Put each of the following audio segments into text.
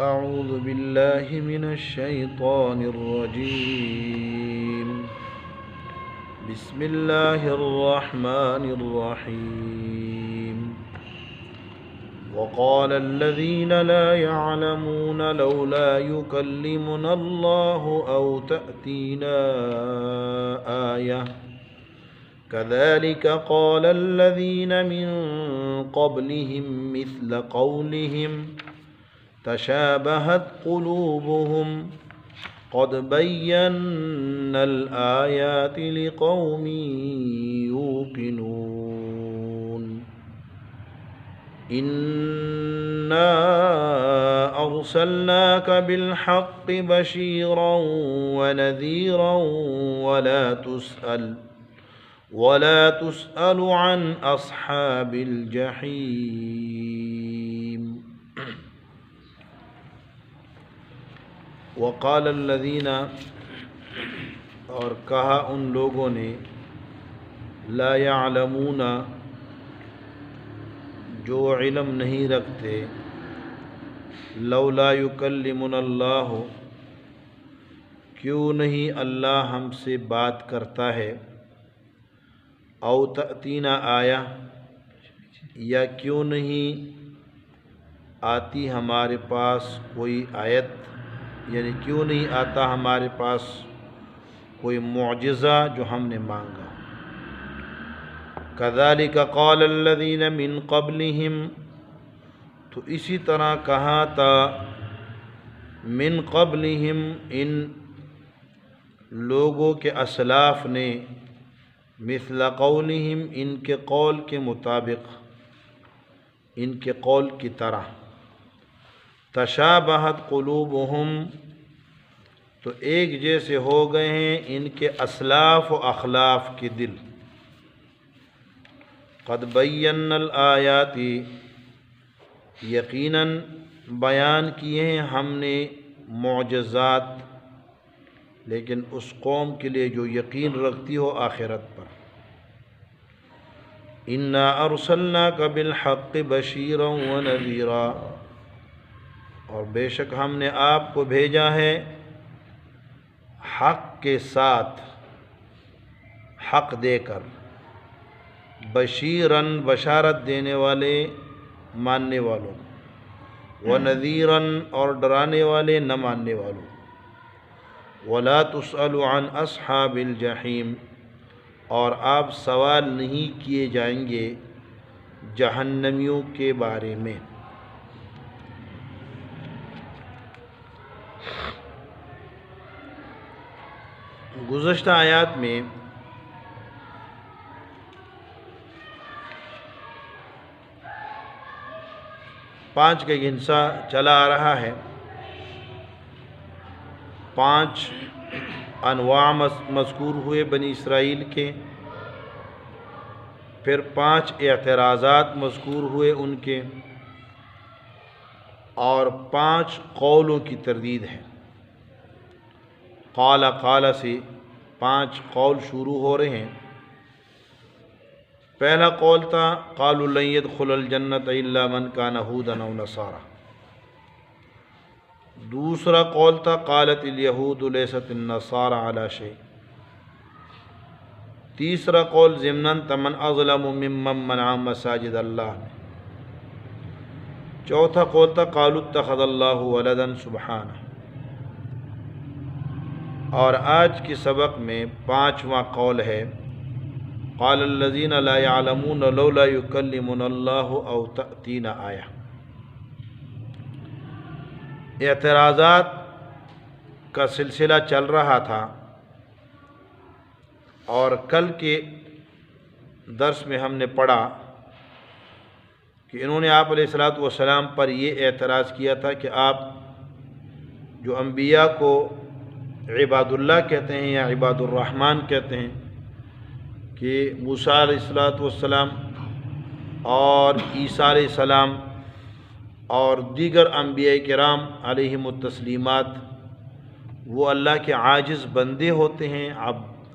أعوذ بالله من الشيطان الرجيم. بسم الله الرحمن الرحيم. وقال الذين لا يعلمون لولا يكلمنا الله أو تأتينا آية كذلك قال الذين من قبلهم مثل قولهم تشابهت قلوبهم قد بينا الآيات لقوم يوقنون. إنا أرسلناك بالحق بشيرا ونذيرا ولا تسأل عن أصحاب الجحيم. وقال الذین، اور کہا ان لوگوں نے، لا یعلمون، جو علم نہیں رکھتے، لولا یکلمنا اللہ، کیوں نہیں اللہ ہم سے بات کرتا ہے، او تأتینا آیہ، یا کیوں نہیں آتی ہمارے پاس کوئی آیت، یعنی کیوں نہیں آتا ہمارے پاس کوئی معجزہ جو ہم نے مانگا. کذالک قال الذین من قبلہم، تو اسی طرح کہا تھا من قبلہم، ان لوگوں کے اسلاف نے، مثل قولہم، ان کے قول کے مطابق، ان کے قول کی طرح. تشابہت قلوبہم، تو ایک جیسے ہو گئے ہیں ان کے اسلاف و اخلاف کے دل. قد بینا الآیات، یقیناً بیان کیے ہیں ہم نے معجزات، لیکن اس قوم کے لیے جو یقین رکھتی ہو آخرت پر. انا ارسلناک بالحق بشیرا ونذیرا، اور بے شک ہم نے آپ کو بھیجا ہے حق کے ساتھ، حق دے کر، بشیراً، بشارت دینے والے ماننے والوں، ونذیراً، اور ڈرانے والے نہ ماننے والوں. ولا تسأل عن اصحاب الجحیم، اور آپ سوال نہیں کیے جائیں گے جہنمیوں کے بارے میں. گزشتہ آیات میں پانچ کا گنسا چلا آ رہا ہے. 5 انواع مذکور ہوئے بنی اسرائیل کے، پھر 5 اعتراضات مذکور ہوئے ان کے، اور 5 قولوں کی تردید ہے. قال سے 5 قول شروع ہو رہے ہیں. پہلا قول تھا قالوا لن يدخل الجنة الا من كان هودا او نصارى. دوسرا قول تھا قالت اليهود ليست النصارى على شيء. تیسرا قول ضمناً من اظلم ممن منع مساجد اللہ. چوتھا قول تھا قالوا اتخذ اللہ ولدا سبحانہ. اور آج کے سبق میں 5واں قول ہے قال الذین لا يعلمون لولا يكلمنا اللہ او تأتینا آیہ. اعتراضات کا سلسلہ چل رہا تھا، اور کل کے درس میں ہم نے پڑھا کہ انہوں نے آپ علیہ الصلوۃ والسلام پر یہ اعتراض کیا تھا کہ آپ جو انبیاء کو عباد اللہ کہتے ہیں یا عباد الرحمن کہتے ہیں، کہ موسیٰ علیہ الصلوۃ والسلام اور عیسیٰ علیہ السلام اور دیگر انبیاء کرام علیہم التسلیمات، وہ اللہ کے عاجز بندے ہوتے ہیں،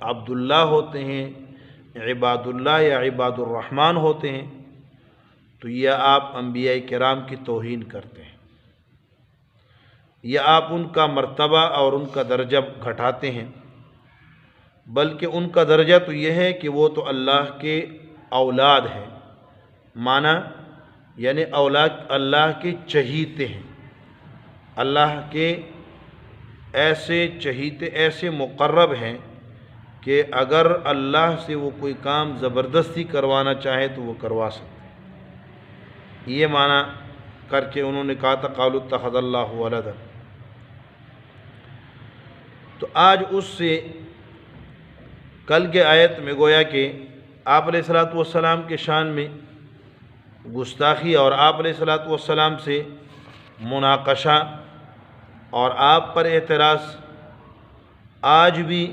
عبداللہ ہوتے ہیں، عباد اللہ یا عباد الرحمن ہوتے ہیں، تو یہ آپ انبیاء کرام کی توہین کرتے ہیں. یا آپ ان کا مرتبہ اور ان کا درجہ گھٹاتے ہیں، بلکہ ان کا درجہ تو یہ ہے کہ وہ تو اللہ کے اولاد ہیں، معنی یعنی اولاد اللہ کے چہیتے ہیں، اللہ کے ایسے چہیتے، ایسے مقرب ہیں کہ اگر اللہ سے وہ کوئی کام زبردستی کروانا چاہے تو وہ کروا سکتے ہیں۔ یہ معنی کر کے انہوں نے کہا تھا قالوا اتخذ اللہ ولدا۔ تو آج اس سے کل کے آیت میں گویا کہ آپ علیہ الصلوۃ والسلام کے شان میں گستاخی اور آپ علیہ الصلوۃ والسلام سے مناقشہ اور آپ پر اعتراض، آج بھی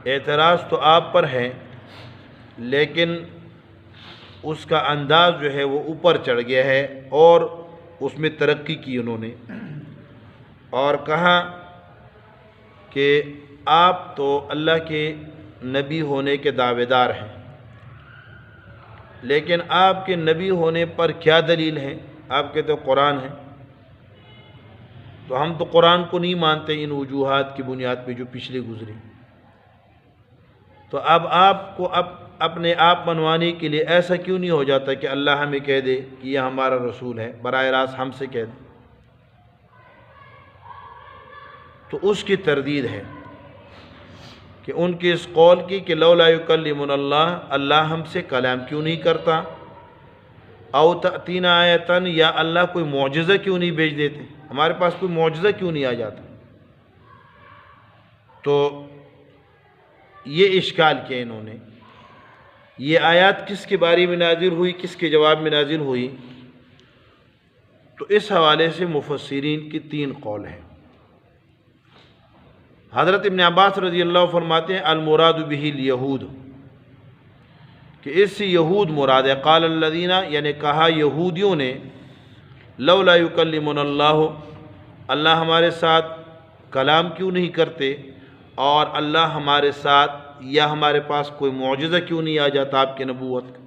اعتراض تو آپ پر ہے لیکن اس کا انداز جو ہے وہ اوپر چڑھ گیا ہے اور اس میں ترقی کی انہوں نے، اور کہا کہ آپ تو اللہ کے نبی ہونے کے دعوے دار ہیں، لیکن آپ کے نبی ہونے پر کیا دلیل ہے؟ آپ کہتے ہیں قرآن ہے، تو ہم تو قرآن کو نہیں مانتے ان وجوہات کی بنیاد پہ جو پچھلے گزری، تو اب آپ کو اپنے آپ منوانے کے لیے ایسا کیوں نہیں ہو جاتا کہ اللہ ہمیں کہہ دے کہ یہ ہمارا رسول ہے، براہ راست ہم سے کہہ دے؟ تو اس کی تردید ہے کہ ان کے اس قول کی کہ لولا یکلمنا اللہ، اللہ ہم سے کلام کیوں نہیں کرتا، او تأتینا آیتن، یا اللہ کوئی معجزہ کیوں نہیں بھیج دیتے، ہمارے پاس کوئی معجزہ کیوں نہیں آ جاتا؟ تو یہ اشکال کیا انہوں نے۔ یہ آیات کس کے بارے میں نازل ہوئی، کس کے جواب میں نازل ہوئی؟ تو اس حوالے سے مفسرین کی 3 قول ہیں۔ حضرت ابن عباس رضی اللہ عنہ فرماتے ہیں المراد بہ الیہود، کہ اس سے یہود مراد ہے۔ قال الذین، یعنی کہا یہودیوں نے، لولا یکلمنا اللہ، اللہ ہمارے ساتھ کلام کیوں نہیں کرتے، اور اللہ ہمارے ساتھ یا ہمارے پاس کوئی معجزہ کیوں نہیں آ جاتا آپ کی نبوت کا۔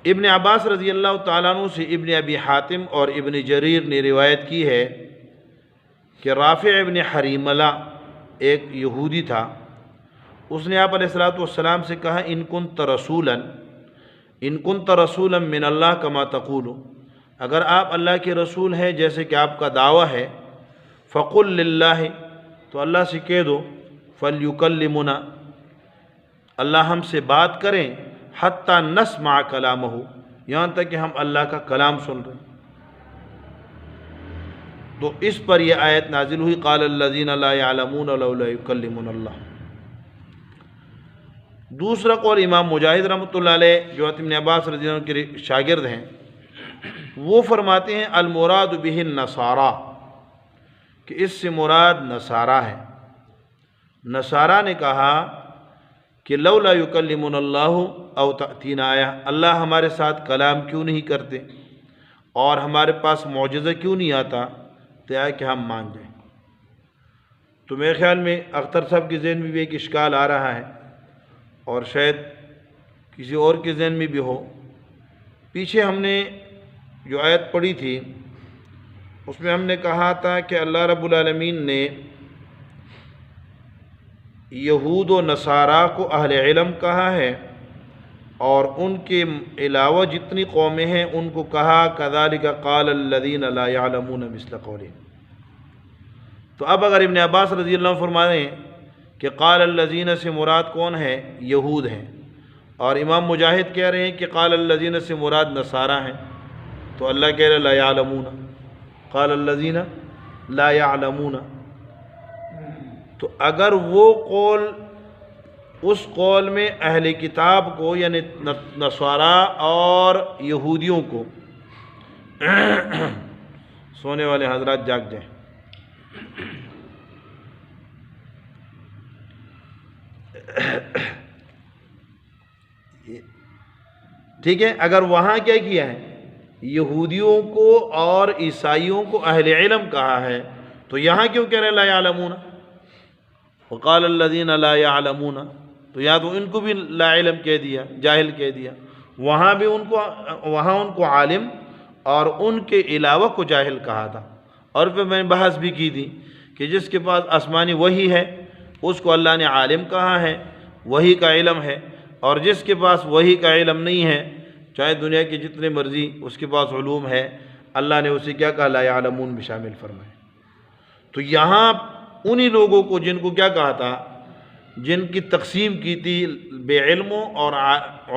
ابن عباس رضی اللہ تعالیٰ عنہ سے ابن ابی حاتم اور ابن جریر نے روایت کی ہے کہ رافع ابن حریملہ ایک یہودی تھا، اس نے آپ علیہ الصلوۃ والسلام سے کہا ان کنت رسولا من اللہ کما تقول، اگر آپ اللہ کے رسول ہیں جیسے کہ آپ کا دعویٰ ہے، فقل للہ، تو اللہ سے کہہ دو، فلیکلمنا، اللہ ہم سے بات کریں، حتی نسمع کلامہ، یہاں تک کہ ہم اللہ کا کلام سن رہے ہیں۔ تو اس پر یہ آیت نازل ہوئی قال الذین لا یعلمون لولا یکلمنا اللہ۔ دوسرا قول امام مجاہد رحمۃ اللہ علیہ جو ابن عباس رضی اللہ عنہ کے شاگرد ہیں، وہ فرماتے ہیں المراد بہ النصارى، کہ اس سے مراد نصارہ ہے۔ نصارہ نے کہا کہ لولا یکلمنا اللہ او تأتینا آیہ، اللہ ہمارے ساتھ کلام کیوں نہیں کرتے اور ہمارے پاس معجزہ کیوں نہیں آتا تو ہے کہ ہم مان جائیں۔ تو میرے خیال میں اختر صاحب کے ذہن میں بھی ایک اشکال آ رہا ہے اور شاید کسی اور کے ذہن میں بھی ہو۔ پیچھے ہم نے جو آیت پڑھی تھی اس میں ہم نے کہا تھا کہ اللہ رب العالمین نے یہود و نصارہ کو اہل علم کہا ہے اور ان کے علاوہ جتنی قومیں ہیں ان کو کہا کذالک قال الذین لا یعلمون مثل قولہم۔ تو اب اگر ابن عباس رضی اللہ عنہ فرما رہے ہیں کہ قال الذین سے مراد کون ہے؟ یہود ہیں، اور امام مجاہد کہہ رہے ہیں کہ قال الذین سے مراد نصارہ ہیں، تو اللہ کہہ رہے لا یعلمون، قال الذین لا یعلمون۔ تو اگر وہ قول، اس قول میں اہل کتاب کو یعنی نصارہ اور یہودیوں کو، سونے والے حضرات جاگ جائیں، ٹھیک ہے، اگر وہاں کیا کیا ہے، یہودیوں کو اور عیسائیوں کو اہل علم کہا ہے، تو یہاں کیوں کہہ رہے لا یعلمون؟ وقال الذین لا یعلمون، تو یا تو ان کو بھی لا علم کہہ دیا، جاہل کہہ دیا، وہاں بھی ان کو عالم اور ان کے علاوہ کو جاہل کہا تھا۔ اور پھر میں نے بحث بھی کی تھی کہ جس کے پاس آسمانی وحی ہے اس کو اللہ نے عالم کہا ہے، وحی کا علم ہے، اور جس کے پاس وحی کا علم نہیں ہے، چاہے دنیا کی جتنے مرضی اس کے پاس علوم ہے، اللہ نے اسے کیا کہا؟ لا یعلمون میں شامل فرمائے۔ تو یہاں انہی لوگوں کو جن کو کیا کہا تھا، جن کی تقسیم کی تھی بے علموں اور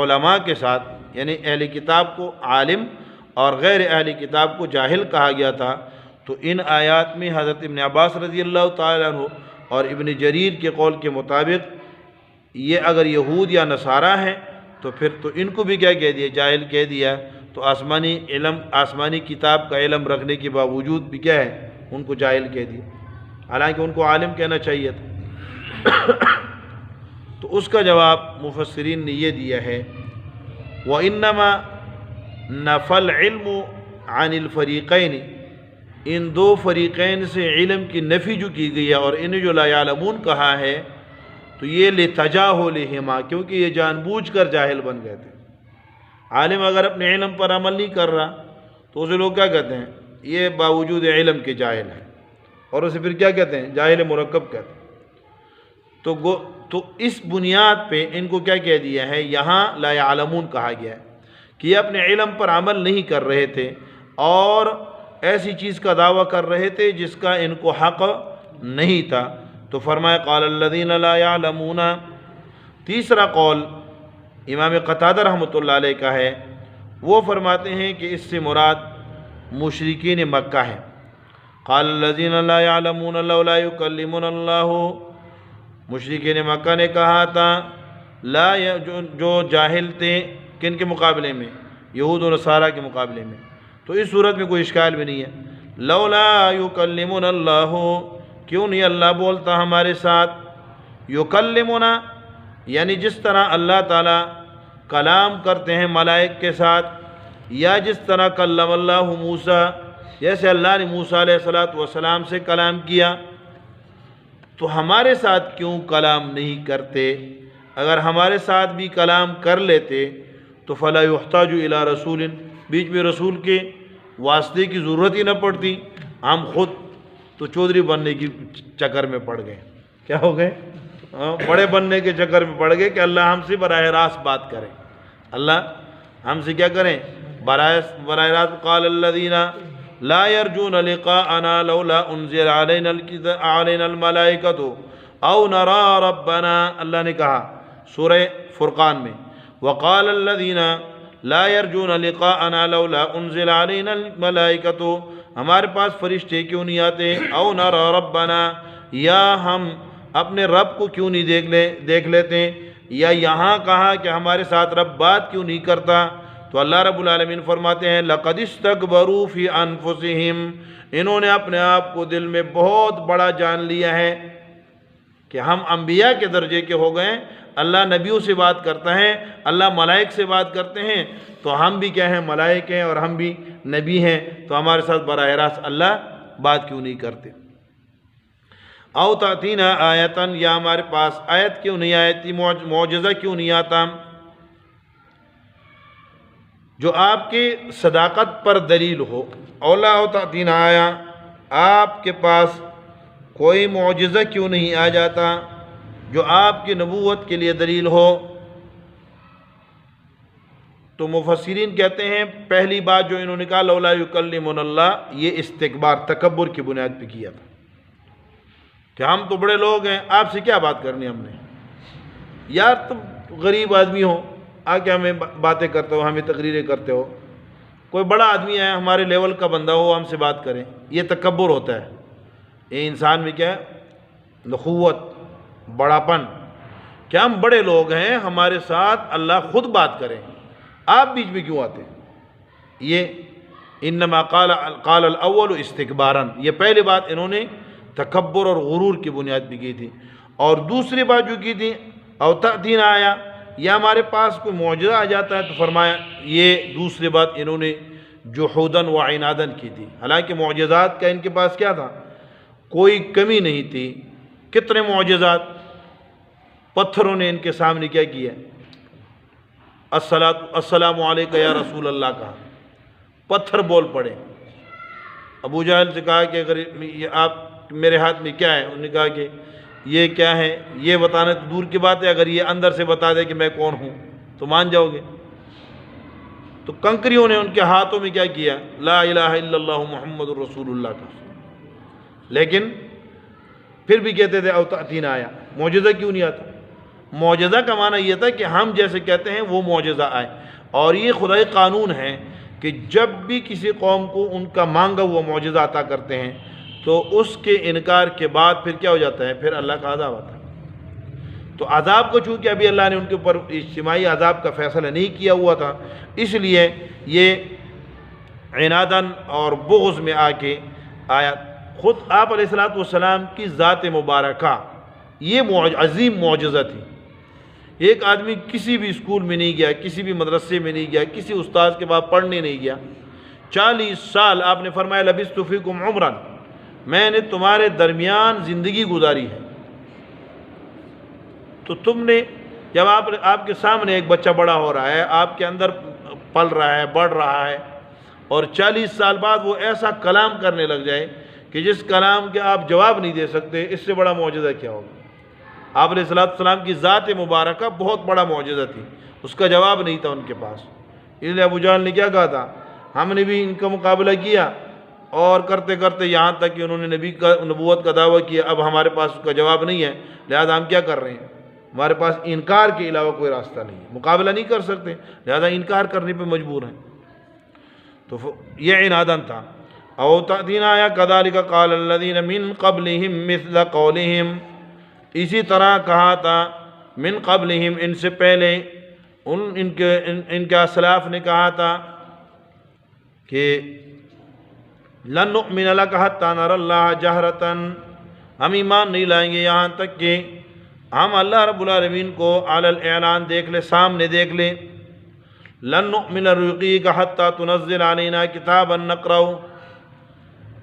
علماء کے ساتھ، یعنی اہل کتاب کو عالم اور غیر اہل کتاب کو جاہل کہا گیا تھا، تو ان آیات میں حضرت ابن عباس رضی اللہ تعالیٰ عنہ اور ابن جریر کے قول کے مطابق یہ اگر یہود یا نصارہ ہیں تو پھر تو ان کو بھی کیا کہہ دیا؟ جاہل کہہ دیا۔ تو آسمانی علم، آسمانی کتاب کا علم رکھنے کے باوجود بھی کیا ہے؟ ان کو جاہل کہہ دیا، حالانکہ ان کو عالم کہنا چاہیے تھا۔ تو اس کا جواب مفسرین نے یہ دیا ہے، وَإِنَّمَا نَفَى الْعِلْمُ عَنِ الْفَرِيقَيْنِ، ان دو فریقین سے علم کی نفی جو کی گئی ہے اور انہیں جو لا یعلمون کہا ہے، تو یہ لِتَجَاهُلِهِمَا، کیونکہ یہ جان بوجھ کر جاہل بن گئے تھے۔ عالم اگر اپنے علم پر عمل نہیں کر رہا تو اسے لوگ کیا کہتے ہیں؟ یہ باوجود علم کے جاہل ہے، اور اسے پھر کیا کہتے ہیں؟ جاہل مرکب کہتے ہیں۔ تو اس بنیاد پہ ان کو کیا کہہ دیا ہے؟ یہاں لا یعلمون کہا گیا ہے کہ یہ اپنے علم پر عمل نہیں کر رہے تھے اور ایسی چیز کا دعویٰ کر رہے تھے جس کا ان کو حق نہیں تھا۔ تو فرمایا قال الذین لا یعلمون۔ تیسرا قول امام قتادہ رحمۃ اللہ علیہ کا ہے، وہ فرماتے ہیں کہ اس سے مراد مشرکین مکہ ہے۔ قال الذین لا یعلمون لولا یکلمنا اللہ، مشرکین مکہ نے کہا تھا جو جاہل تھے، کن کے مقابلے میں؟ یہود و نصارہ کے مقابلے میں۔ تو اس صورت میں کوئی اشکال بھی نہیں ہے۔ لولا یکلمنا اللہ، کیوں نہیں اللہ بولتا ہمارے ساتھ؟ یکلمنا یعنی جس طرح اللہ تعالیٰ کلام کرتے ہیں ملائک کے ساتھ، یا جس طرح کلم اللہ موسیٰ، جیسے اللہ نے موسیٰ علیہ السلام سے کلام کیا، تو ہمارے ساتھ کیوں کلام نہیں کرتے؟ اگر ہمارے ساتھ بھی کلام کر لیتے تو فلا یحتاج الی رسول، بیچ میں رسول کے واسطے کی ضرورت ہی نہ پڑتی، ہم خود تو چودھری بننے کی چکر میں پڑ گئے۔ کیا ہو گئے؟ بڑے بننے کے چکر میں پڑ گئے کہ اللہ ہم سے براہ راست بات کریں، اللہ ہم سے کیا کریں؟ براہ راست۔ قال الذین لا يرجون لقاءنا لولا انزل علينا الملائکۃ او نرى ربنا، اللہ نے کہا سورہ فرقان میں، وقال الذین لا يرجون لقاءنا لولا انزل علينا الملائکۃ، ہمارے پاس فرشتے کیوں نہیں آتے؟ او نرى ربنا، یا ہم اپنے رب کو کیوں نہیں دیکھ لیتے؟ یا یہاں کہا کہ ہمارے ساتھ رب بات کیوں نہیں کرتا؟ تو اللہ رب العالمین فرماتے ہیں لَقَدِ اسْتَكْبَرُوا فِي أَنفُسِهِمْ، انہوں نے اپنے آپ کو دل میں بہت بڑا جان لیا ہے کہ ہم انبیاء کے درجے کے ہو گئے، اللہ نبیوں سے بات کرتا ہے، اللہ ملائک سے بات کرتے ہیں، تو ہم بھی کیا ہیں؟ ملائک ہیں اور ہم بھی نبی ہیں، تو ہمارے ساتھ براہ راست اللہ بات کیوں نہیں کرتے؟ او تأتینا آیتاً، یا ہمارے پاس آیت کیوں نہیں آتی، معجزہ کیوں نہیں آتا جو آپ کی صداقت پر دلیل ہو؟ اولا او تأتینا آیا، آپ کے پاس کوئی معجزہ کیوں نہیں آ جاتا جو آپ کی نبوت کے لیے دلیل ہو؟ تو مفسرین کہتے ہیں پہلی بات جو انہوں نے کہا لولا یکلمنا اللہ، یہ استکبار، تکبر کی بنیاد پہ کیا تھا کہ ہم تو بڑے لوگ ہیں، آپ سے کیا بات کرنی ہم نے؟ یار تم غریب آدمی ہو، آ کے ہمیں باتیں کرتے ہو، ہمیں تقریریں کرتے ہو، کوئی بڑا آدمی ہے ہمارے لیول کا بندہ ہو ہم سے بات کریں، یہ تکبر ہوتا ہے۔ یہ انسان میں کیا ہے؟ نخوت، بڑاپن، کہ ہم بڑے لوگ ہیں، ہمارے ساتھ اللہ خود بات کریں، آپ بیچ میں کیوں آتے ہیں؟ یہ انما قال الاول استکبارا، یہ پہلی بات انہوں نے تکبر اور غرور کی بنیاد پہ کی تھی۔ اور دوسری بات جو کی تھی او تأتینا آیا، یا ہمارے پاس کوئی معجزہ آ جاتا ہے، تو فرمایا یہ دوسری بات انہوں نے جحوداً و عناداً کی تھی، حالانکہ معجزات کا ان کے پاس کیا تھا؟ کوئی کمی نہیں تھی۔ کتنے معجزات، پتھروں نے ان کے سامنے کیا کیا؟ السلام علیکہ یا رسول اللہ کہا، پتھر بول پڑے۔ ابو جہل سے کہا کہ اگر یہ آپ میرے ہاتھ میں کیا ہے؟ انہوں نے کہا کہ یہ کیا ہے، یہ بتانا تو دور کی بات ہے، اگر یہ اندر سے بتا دے کہ میں کون ہوں تو مان جاؤ گے۔ تو کنکریوں نے ان کے ہاتھوں میں کیا کیا؟ لا الہ الا اللہ محمد الرسول اللہ کا، لیکن پھر بھی کہتے تھے او تأتینا آیا۔ معجزہ کیوں نہیں آتا؟ معجزہ کا معنی یہ تھا کہ ہم جیسے کہتے ہیں وہ معجزہ آئے، اور یہ خدائی قانون ہے کہ جب بھی کسی قوم کو ان کا مانگا ہوا معجزہ عطا کرتے ہیں تو اس کے انکار کے بعد پھر کیا ہو جاتا ہے؟ پھر اللہ کا عذاب آتا ہے۔ تو عذاب کو چونکہ ابھی اللہ نے ان کے اوپر اجتماعی عذاب کا فیصلہ نہیں کیا ہوا تھا، اس لیے یہ عناداً اور بغض میں آ کے آیا۔ خود آپ علیہ السلام کی ذات مبارکہ یہ عظیم معجزہ تھی۔ ایک آدمی کسی بھی اسکول میں نہیں گیا، کسی بھی مدرسے میں نہیں گیا، کسی استاذ کے بعد پڑھنے نہیں گیا، 40 سال آپ نے فرمایا لبثت فیکم عمرا، میں نے تمہارے درمیان زندگی گزاری ہے۔ تو تم نے جب آپ کے سامنے ایک بچہ بڑا ہو رہا ہے، آپ کے اندر پل رہا ہے، بڑھ رہا ہے، اور 40 سال بعد وہ ایسا کلام کرنے لگ جائے کہ جس کلام کے آپ جواب نہیں دے سکتے، اس سے بڑا معجزہ کیا ہوگا؟ آپ علیہ السلام کی ذات مبارکہ بہت بڑا معجزہ تھی، اس کا جواب نہیں تھا ان کے پاس۔ اس لیے ابو جہل نے کیا کہا تھا؟ ہم نے بھی ان کا مقابلہ کیا، اور کرتے کرتے یہاں تک کہ انہوں نے نبوت کا دعویٰ کیا، اب ہمارے پاس اس کا جواب نہیں ہے، لہذا ہم کیا کر رہے ہیں؟ ہمارے پاس انکار کے علاوہ کوئی راستہ نہیں ہے، مقابلہ نہیں کر سکتے، لہذا انکار کرنے پہ مجبور ہیں۔ تو یہ عناداً تھا۔ او تأتینا آیا کذالک قال الذین من قبلہم مثل قولہم، اسی طرح کہا تھا من قبلہم، ان سے پہلے ان کے اسلاف نے کہا تھا کہ لن نؤمن لک حتی نری اللہ جہرۃ، ہم ایمان نہیں لائیں گے یہاں تک کہ ہم اللہ رب العالمین کو علی الاعلان دیکھ لیں، سامنے دیکھ لیں۔ لن نؤمن لرقیک حتی تنزل علینا کتابا نقرأ۔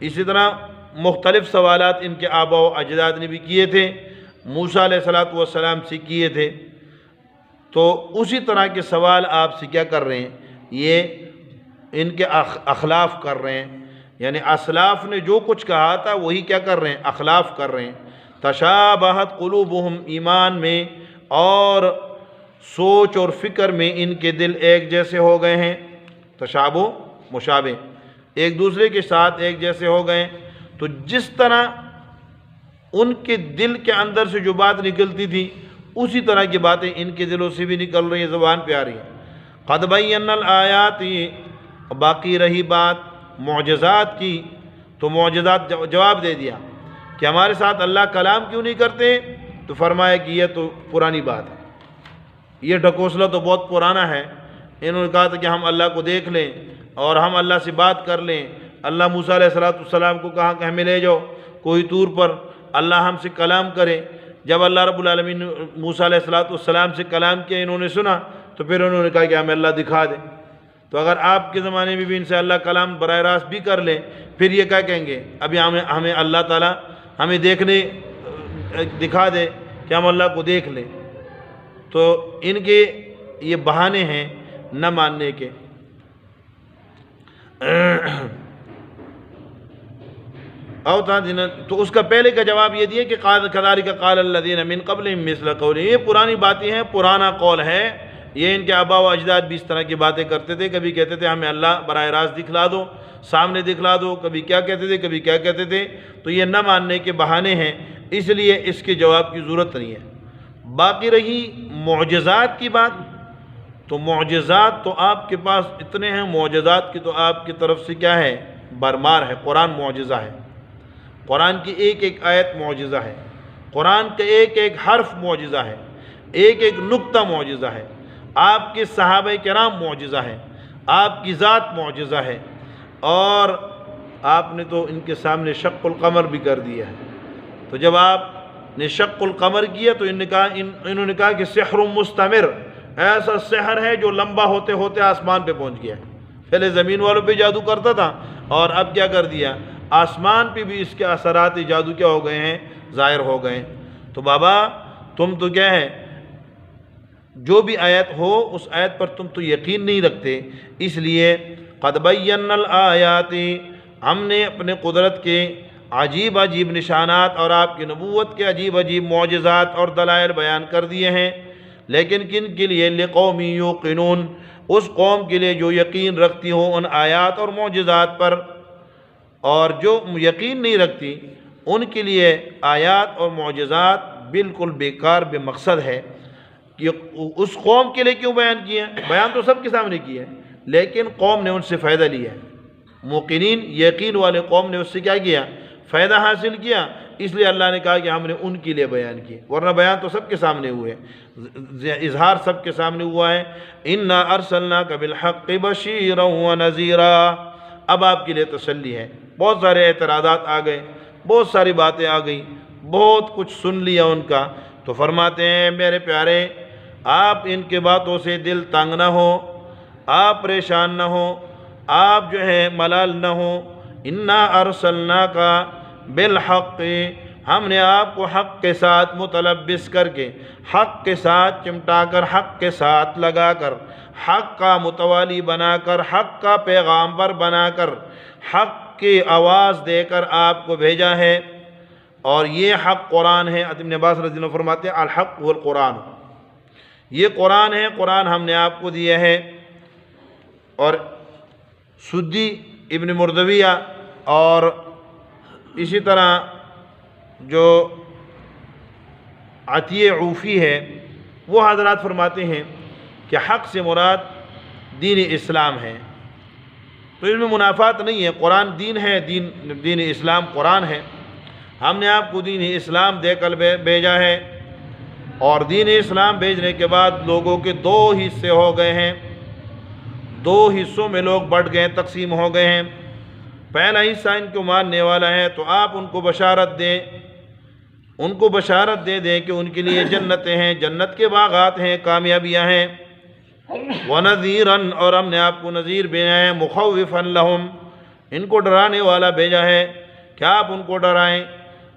اسی طرح مختلف سوالات ان کے آباء و اجداد نے بھی کیے تھے، موسیٰ علیہ السلام سے کیے تھے، تو اسی طرح کے سوال آپ سے کیا کر رہے ہیں؟ یہ ان کے اخلاف کر رہے ہیں، یعنی اسلاف نے جو کچھ کہا تھا وہی کیا کر رہے ہیں؟ اخلاف کر رہے ہیں۔ تشابہت قلوبہم، ایمان میں اور سوچ اور فکر میں ان کے دل ایک جیسے ہو گئے ہیں۔ تشابہ مشابہ، ایک دوسرے کے ساتھ ایک جیسے ہو گئے، تو جس طرح ان کے دل کے اندر سے جو بات نکلتی تھی اسی طرح کی باتیں ان کے دلوں سے بھی نکل رہی ہیں، زبان پہ آ رہی ہیں۔ قد بینا الآیات، باقی رہی بات معجزات کی، تو معجزات جواب دے دیا کہ ہمارے ساتھ اللہ کلام کیوں نہیں کرتے؟ تو فرمایا کہ یہ تو پرانی بات ہے، یہ ڈھکوسلا تو بہت پرانا ہے۔ انہوں نے کہا تھا کہ ہم اللہ کو دیکھ لیں اور ہم اللہ سے بات کر لیں۔ اللہ موسیٰ علیہ السلام کو کہا کہ ہمیں لے جاؤ کوئی طور پر، اللہ ہم سے کلام کرے۔ جب اللہ رب العالمین نے موسیٰ علیہ السلام سے کلام کیا، انہوں نے سنا، تو پھر انہوں نے کہا کہ ہمیں اللہ دکھا دے۔ تو اگر آپ کے زمانے میں بھی ان سے اللہ کلام براہ راست بھی کر لیں، پھر یہ کیا کہیں گے؟ ابھی ہمیں اللہ تعالیٰ ہمیں دکھا دے کہ ہم اللہ کو دیکھ لیں۔ تو ان کے یہ بہانے ہیں نہ ماننے کے۔ تو اس کا پہلے کا جواب یہ دیا کہ کذالک قال الذین من قبلہم مثل قولہم، یہ پرانی باتیں ہیں، پرانا قول ہے۔ یہ ان کے آباء و اجداد بھی اس طرح کی باتیں کرتے تھے، کبھی کہتے تھے ہمیں اللہ براہ راست دکھلا دو، سامنے دکھلا دو، کبھی کیا کہتے تھے کبھی کیا کہتے تھے۔ تو یہ نہ ماننے کے بہانے ہیں، اس لیے اس کے جواب کی ضرورت نہیں ہے۔ باقی رہی معجزات کی بات، تو معجزات تو آپ کے پاس اتنے ہیں، معجزات کی تو آپ کی طرف سے کیا ہے؟ برمار ہے۔ قرآن معجزہ ہے، قرآن کی ایک ایک آیت معجزہ ہے، قرآن کا ایک ایک حرف معجزہ ہے، ایک ایک نقطہ معجزہ ہے۔ آپ کے صحابہ کرام معجزہ ہیں، آپ کی ذات معجزہ ہے، اور آپ نے تو ان کے سامنے شق القمر بھی کر دیا ہے۔ تو جب آپ نے شق القمر کیا تو انہوں نے کہا کہ سحر مستمر، ایسا سحر ہے جو لمبا ہوتے ہوتے آسمان پہ پہنچ گیا ہے۔ پہلے زمین والوں پہ جادو کرتا تھا، اور اب کیا کر دیا؟ آسمان پہ بھی اس کے اثرات جادو کیا ہو گئے ہیں؟ ظاہر ہو گئے ہیں۔ تو بابا تم تو کیا ہے، جو بھی آیت ہو اس آیت پر تم تو یقین نہیں رکھتے، اس لیے قد بینا الآیات، ہم نے اپنے قدرت کے عجیب عجیب نشانات اور آپ کی نبوت کے عجیب عجیب معجزات اور دلائل بیان کر دیے ہیں، لیکن کن کے لیے؟ لقوم یوقنون، اس قوم کے لیے جو یقین رکھتی ہو ان آیات اور معجزات پر، اور جو یقین نہیں رکھتی ان کے لیے آیات اور معجزات بالکل بیکار بے مقصد ہے۔ کہ اس قوم کے لیے کیوں بیان کیا ہے؟ بیان تو سب کے سامنے کیا ہے، لیکن قوم نے ان سے فائدہ لیا ہے، موقنین یقین والے قوم نے اس سے کیا کیا؟ فائدہ حاصل کیا، اس لیے اللہ نے کہا کہ ہم نے ان کے لیے بیان کیا، ورنہ بیان تو سب کے سامنے ہوئے، اظہار سب کے سامنے ہوا ہے۔ انا ارسلناک بالحق بشیرا ونذیرا، اب آپ کے لیے تسلی ہے۔ بہت سارے اعتراضات آ گئے، بہت ساری باتیں آ گئیں، بہت کچھ سن لیا ان کا، تو فرماتے ہیں میرے پیارے آپ ان کے باتوں سے دل تنگ نہ ہو، آپ پریشان نہ ہو، آپ جو ہے ملال نہ ہو۔ انا ارسلناک بالحق، ہم نے آپ کو حق کے ساتھ متلبس کر کے، حق کے ساتھ چمٹا کر، حق کے ساتھ لگا کر، حق کا متوالی بنا کر، حق کا پیغامبر بنا کر، حق کی آواز دے کر آپ کو بھیجا ہے، اور یہ حق قرآن ہے۔ ابن عباس رضی اللہ عنہ فرماتے ہیں الحق والقرآن، یہ قرآن ہے، قرآن ہم نے آپ کو دیا ہے۔ اور سدی ابن مردویہ اور اسی طرح جو عطیہ عوفی ہے وہ حضرات فرماتے ہیں کہ حق سے مراد دین اسلام ہے، تو اس میں منافات نہیں ہے، قرآن دین ہے، دین اسلام قرآن ہے، ہم نے آپ کو دین اسلام دے کر بھیجا ہے، اور دین اسلام بھیجنے کے بعد لوگوں کے دو حصے ہو گئے ہیں، دو حصوں میں لوگ بٹ گئے، تقسیم ہو گئے ہیں۔ پہلا حصہ ان کو ماننے والا ہے، تو آپ ان کو بشارت دیں، ان کو بشارت دے دیں کہ ان کے لیے جنتیں ہیں، جنت کے باغات ہیں، کامیابیاں ہیں۔ وَنَذِيرًا، اور ہم نے آپ کو نذیر بھیجا ہے، مُخَوِّفًا لَهُمْ، ان کو ڈرانے والا بھیجا ہے کہ آپ ان کو ڈرائیں،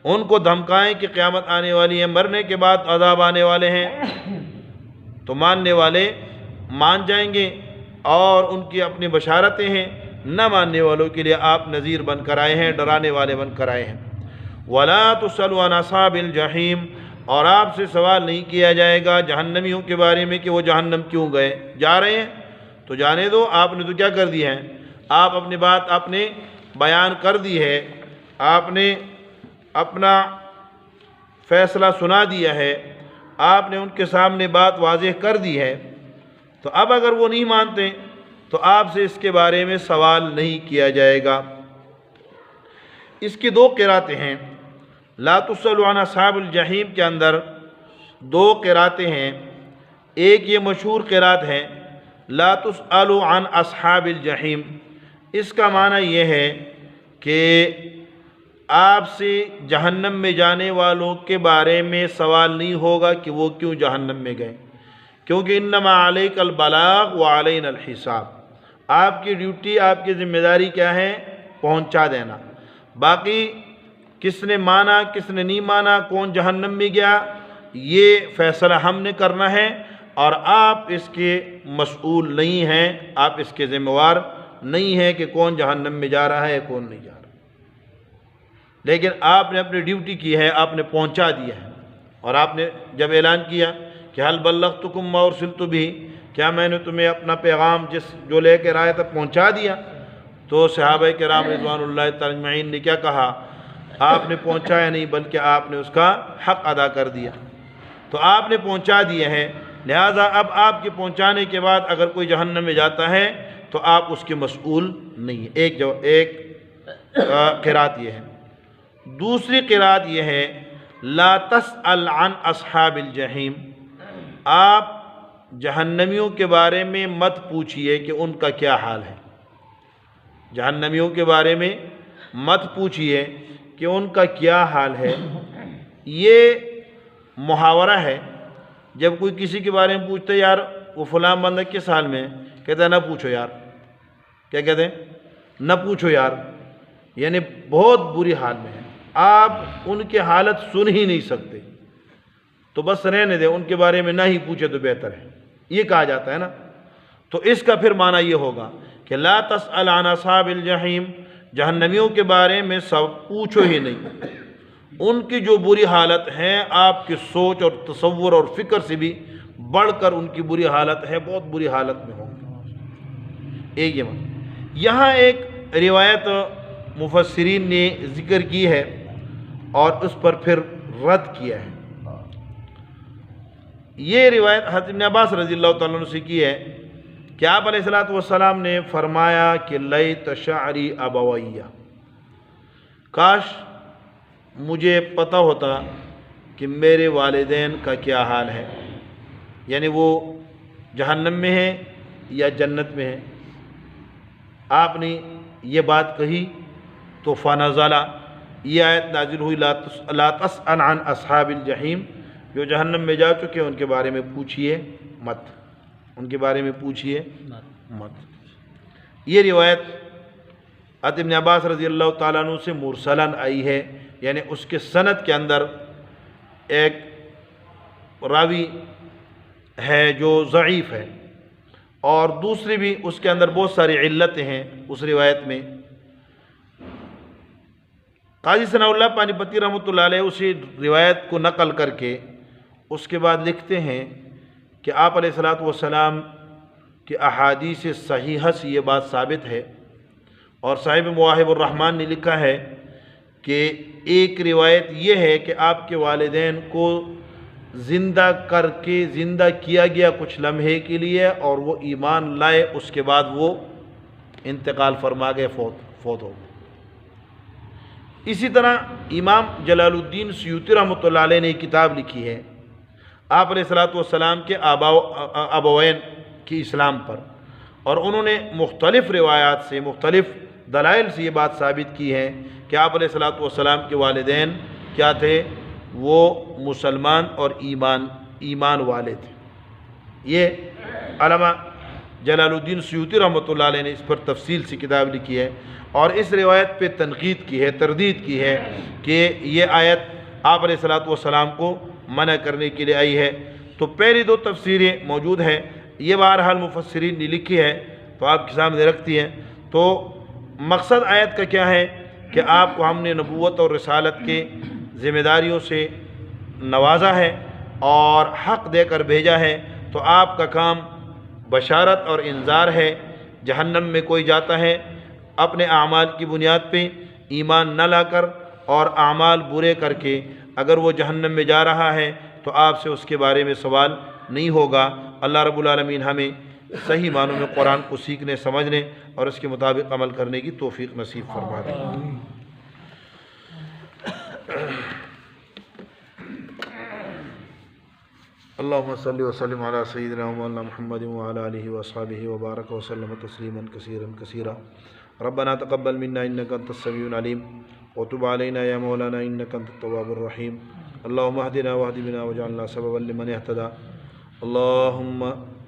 ان کو دھمکائیں کہ قیامت آنے والی ہے، مرنے کے بعد عذاب آنے والے ہیں، تو ماننے والے مان جائیں گے، اور ان کی اپنی بشارتیں ہیں، نہ ماننے والوں کے لیے آپ نذیر بن کر آئے ہیں، ڈرانے والے بن کر آئے ہیں۔ وَلَا تُسْأَلُ عَنْ أَصْحَابِ الْجَحِيمِ، اور آپ سے سوال نہیں کیا جائے گا جہنمیوں کے بارے میں کہ وہ جہنم کیوں گئے، جا رہے ہیں تو جانے دو، آپ نے تو کیا کر دیا ہے، آپ اپنی بات آپ نے بیان کر دی ہے، آپ نے اپنا فیصلہ سنا دیا ہے، آپ نے ان کے سامنے بات واضح کر دی ہے، تو اب اگر وہ نہیں مانتے تو آپ سے اس کے بارے میں سوال نہیں کیا جائے گا۔ اس کی دو قراتیں ہیں، لا تسأل عن اصحاب الجحیم کے اندر دو قراتیں ہیں، ایک یہ مشہور قرات ہے لا تسأل عن اصحاب الجحیم، اس کا معنی یہ ہے کہ آپ سے جہنم میں جانے والوں کے بارے میں سوال نہیں ہوگا کہ وہ کیوں جہنم میں گئے، کیونکہ انما علیک البلاغ وعلینا الحساب، آپ کی ڈیوٹی، آپ کی ذمہ داری کیا ہے، پہنچا دینا، باقی کس نے مانا کس نے نہیں مانا، کون جہنم میں گیا، یہ فیصلہ ہم نے کرنا ہے، اور آپ اس کے مسئول نہیں ہیں، آپ اس کے ذمہ وار نہیں ہیں کہ کون جہنم میں جا رہا ہے کون نہیں جا رہا، لیکن آپ نے اپنی ڈیوٹی کی ہے، آپ نے پہنچا دیا ہے، اور آپ نے جب اعلان کیا کہ حل بلغتکم ما ارسلت بہ، کیا میں نے تمہیں اپنا پیغام جو لے کے آیا تھا پہنچا دیا، تو صحابہ کرام رضوان اللہ تعالی اجمعین نے کیا کہا، آپ نے پہنچایا نہیں بلکہ آپ نے اس کا حق ادا کر دیا، تو آپ نے پہنچا دیا ہے، لہٰذا اب آپ کے پہنچانے کے بعد اگر کوئی جہنم میں جاتا ہے تو آپ اس کے مسئول نہیں ہیں۔ ایک قرات یہ ہے۔ دوسری قرات یہ ہے لا تسأل عن اصحاب الجحیم، آپ جہنمیوں کے بارے میں مت پوچھئے کہ ان کا کیا حال ہے، جہنمیوں کے بارے میں مت پوچھئے کہ ان کا کیا حال ہے۔ یہ محاورہ ہے، جب کوئی کسی کے بارے میں پوچھتے یار وہ فلاں بندہ کس حال میں ہے، کہتا ہے نہ پوچھو یار، کیا کہتے ہیں، نہ پوچھو یار، یعنی بہت بری حال میں ہے، آپ ان کی حالت سن ہی نہیں سکتے، تو بس رہنے دیں، ان کے بارے میں نہ ہی پوچھے تو بہتر ہے، یہ کہا جاتا ہے نا۔ تو اس کا پھر معنی یہ ہوگا کہ لا تسأل عن اصحاب الجحیم، جہنمیوں کے بارے میں سب پوچھو ہی نہیں، ان کی جو بری حالت ہے آپ کی سوچ اور تصور اور فکر سے بھی بڑھ کر ان کی بری حالت ہے، بہت بری حالت میں ہوں گے۔ ایک یہاں ایک روایت مفسرین نے ذکر کی ہے اور اس پر پھر رد کیا ہے۔ یہ روایت حضرت ابن عباس رضی اللہ تعالیٰ عنہ سے کی ہے کہ آپ علیہ السلام نے فرمایا کہ لیت شعری ابویہ، کاش مجھے پتہ ہوتا کہ میرے والدین کا کیا حال ہے، یعنی وہ جہنم میں ہیں یا جنت میں ہیں۔ آپ نے یہ بات کہی تو فنزل، یہ آیت نازل ہوئی لا تسأل عن اصحاب الجحیم، جو جہنم میں جا چکے ان کے بارے میں پوچھئے مت، ان کے بارے میں پوچھئے مت۔ یہ روایت حضرت ابن عباس رضی اللہ تعالیٰ عنہ سے مرسلاً آئی ہے، یعنی اس کے سند کے اندر ایک راوی ہے جو ضعیف ہے، اور دوسری بھی اس کے اندر بہت ساری علتیں ہیں اس روایت میں۔ قاضی ثناء اللہ پانی پتی رحمۃ اللہ علیہ اسی روایت کو نقل کر کے اس کے بعد لکھتے ہیں کہ آپ علیہ السلام کی احادیث صحیحہ سے یہ بات ثابت ہے، اور صاحب مواہب الرحمن نے لکھا ہے کہ ایک روایت یہ ہے کہ آپ کے والدین کو زندہ کر کے زندہ کیا گیا کچھ لمحے کے لیے، اور وہ ایمان لائے، اس کے بعد وہ انتقال فرما گئے، فوت ہو گئے۔ اسی طرح امام جلال الدین سیوطی رحمۃ اللہ علیہ نے ایک کتاب لکھی ہے آپ علیہ السلام کے ابوین کی اسلام پر، اور انہوں نے مختلف روایات سے، مختلف دلائل سے یہ بات ثابت کی ہے کہ آپ علیہ السلام کے والدین کیا تھے، وہ مسلمان اور ایمان والے تھے۔ یہ علامہ جلال الدین سیوطی رحمۃ اللہ علیہ نے اس پر تفصیل سے کتاب لکھی ہے، اور اس روایت پہ تنقید کی ہے، تردید کی ہے کہ یہ آیت آپ علیہ السلام کو منع کرنے کے لیے آئی ہے۔ تو پہلی دو تفسیریں موجود ہیں، یہ بہرحال مفسرین نے لکھی ہے تو آپ کے سامنے رکھتی ہیں۔ تو مقصد آیت کا کیا ہے کہ آپ کو ہم نے نبوت اور رسالت کے ذمہ داریوں سے نوازا ہے اور حق دے کر بھیجا ہے، تو آپ کا کام بشارت اور انذار ہے۔ جہنم میں کوئی جاتا ہے اپنے اعمال کی بنیاد پہ ایمان نہ لا کر اور اعمال برے کر کے، اگر وہ جہنم میں جا رہا ہے تو آپ سے اس کے بارے میں سوال نہیں ہوگا۔ اللہ رب العالمین ہمیں صحیح معنوں میں قرآن کو سیکھنے، سمجھنے اور اس کے مطابق عمل کرنے کی توفیق نصیب فرما دے۔ اللہم صلی وسلم علی سیدنا مولانا محمد وعلی آلہ واصحابہ وبارک وسلم تسلیما کثیرا کثیرا۔ ربنا تقبل منا انک انت السمیع العلیم وتب علینا یا مولانا انک انت التواب الرحیم۔ اللہم اہدنا واہد بنا واجعلنا سببا لمن اہتدى۔ اللہم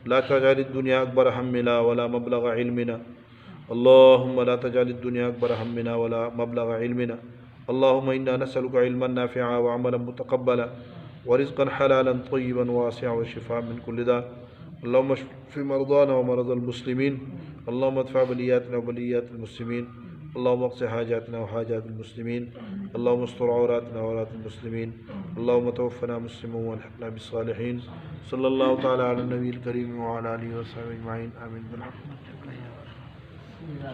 لا تجعل الدنیا اکبر ہمنا ولا مبلغ علمنا، اللہم لا تجعل الدنیا اکبر ہمنا ولا مبلغ علمنا۔ اللہم انا نسألک علما نافعا وعملا متقبلا ورزقا حلالا طیبا واسعا وشفاء من كل داء۔ اللہم اشف مرضانا ومرضى المسلمین، اللہم ادفع بلیاتنا وبلیات المسلمین، اللہم اقض حاجاتنا وحاجات المسلمین، اللہم استر عوراتنا وعورات المسلمین، اللہم توفنا مسلما والحقنا بالصالحین۔ صلی اللہ تعالی علی النبی الکریم وعلی آلہ وصحبہ اجمعین، آمین برحمتک۔